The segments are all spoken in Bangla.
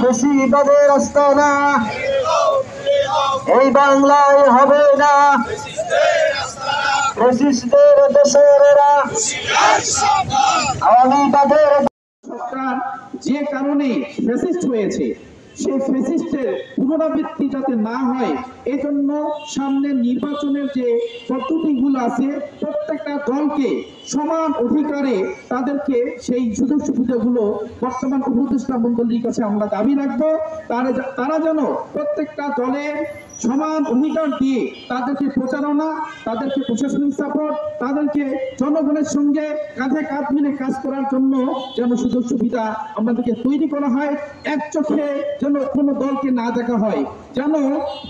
ফেসিবাদের আস্তানা এই বাংলায় হবে না, ফ্যাসিস্টদের দেশের এরা আওয়ামী তাদের সরকার যে কারণে ফ্যাসিস্ট হয়েছে সেই ফ্যাসিস্টের পুনরাবৃত্তি যাতে না হয় এই জন্য সামনের নির্বাচনের যে পদ্ধতিগুলো আছে প্রত্যেকটা দলকে সমান অধিকারে তাদেরকে সেই সুযোগ সুবিধাগুলো বর্তমান উপদেষ্টা মণ্ডলীর কাছে আমরা দাবি রাখবো। তারা যেন প্রত্যেকটা দলের সমান অধিকার দিয়ে তাদেরকে প্রচারণা, তাদেরকে প্রশাসনিক সাপোর্ট, তাদেরকে জনগণের সঙ্গে কাঁধে কাঁধ মিলে কাজ করার জন্য যেন সুযোগ সুবিধা আমাদেরকে তৈরি করা হয়। এক চোখে যেন কোনো দলকে না দেখা হয়, যেন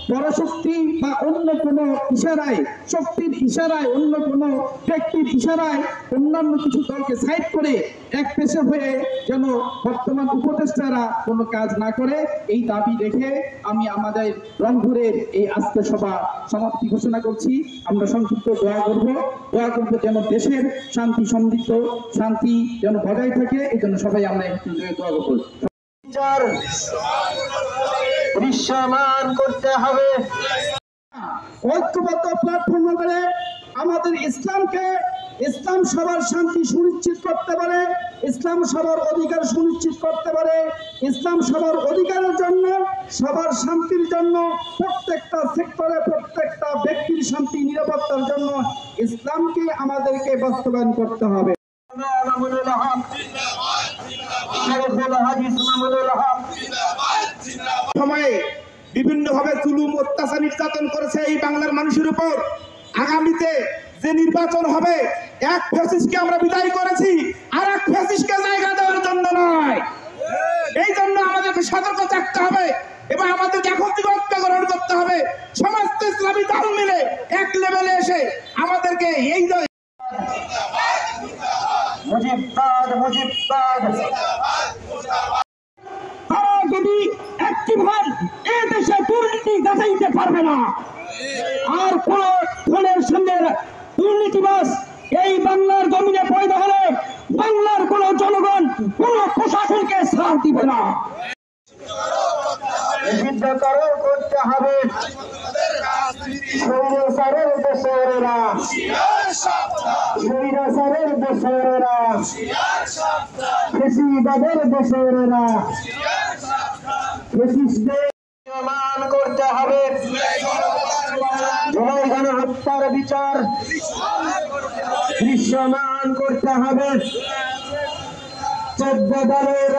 পরাশক্তি বা অন্য কোনো ইশারায়, শক্তির ইশারায়, অন্য কোনো ব্যক্তির ইশারায় অন্যান্য কিছু দলকে সাইড করে এক পেশে হয়ে যেন বর্তমান উপদেষ্টারা কোনো কাজ না করে, এই দাবি রেখে আমি আমাদের রংপুরের এই আজকে সভা সমাপ্তি ঘোষণা করছি। আমরা সংক্ষিপ্ত দোয়া করব যেন দেশের শান্তি সমৃদ্ধ শান্তি যেন বজায় থাকে, এই জন্য সবাই আমরা একটু দোয়া করব। দৃশ্যমান করতে হবে, ঐক্যবদ্ধ প্ল্যাটফর্ম করে আমাদের ইসলাম সবার শান্তি সুনিশ্চিত করতে পারে, ইসলাম সবার অধিকার সুনিশ্চিত করতে পারে, ইসলাম সবার অধিকারের জন্য, সবার শান্তির জন্য, প্রত্যেকটা সেক্টরে প্রত্যেকটা ব্যক্তির শান্তি নিরাপত্তার জন্য ইসলামকে আমাদেরকে বাস্তবায়ন করতে হবে। সময়ে বিভিন্নভাবে জুলুম অত্যাচার নির্যাতন করেছে এই বাংলার মানুষের উপর। আগামীতে যে নির্বাচন হবে, এক ফ্যাসিস্টকে আমরা বিদায় করেছি, আর এক ফ্যাসিস্টকে জায়গা দেওয়ার জন্য নয়। এই জন্য আমাদেরকে সতর্ক থাকতে হবে এবং আমাদেরকে এখন থেকে ঐক্য গ্রহণ করতে হবে। সমস্ত ইসলামী দল মিলে এক লেভেলে এসে আমাদেরকে এই যদি একটি ভাই এ দেশে দুর্নীতি যাচাইতে পারবে না, আর কোন দলের সঙ্গে দুর্নীতিবাজ এই বাংলার জমিনে পয়দা হলে বাংলার কোন জনগণ কোন প্রশাসনকে ছাড় দিবে না। করতে হবে স্বৈরাচারের দেশেরা, স্বৈরাচারের দেশেরা, ফেসিবাদের দেশেরা, ফ্যাসিস্টদের মান করতে হবে। জুলাই গণহত্যার বিচার দৃশ্যমান করতে হবে। 14 দলের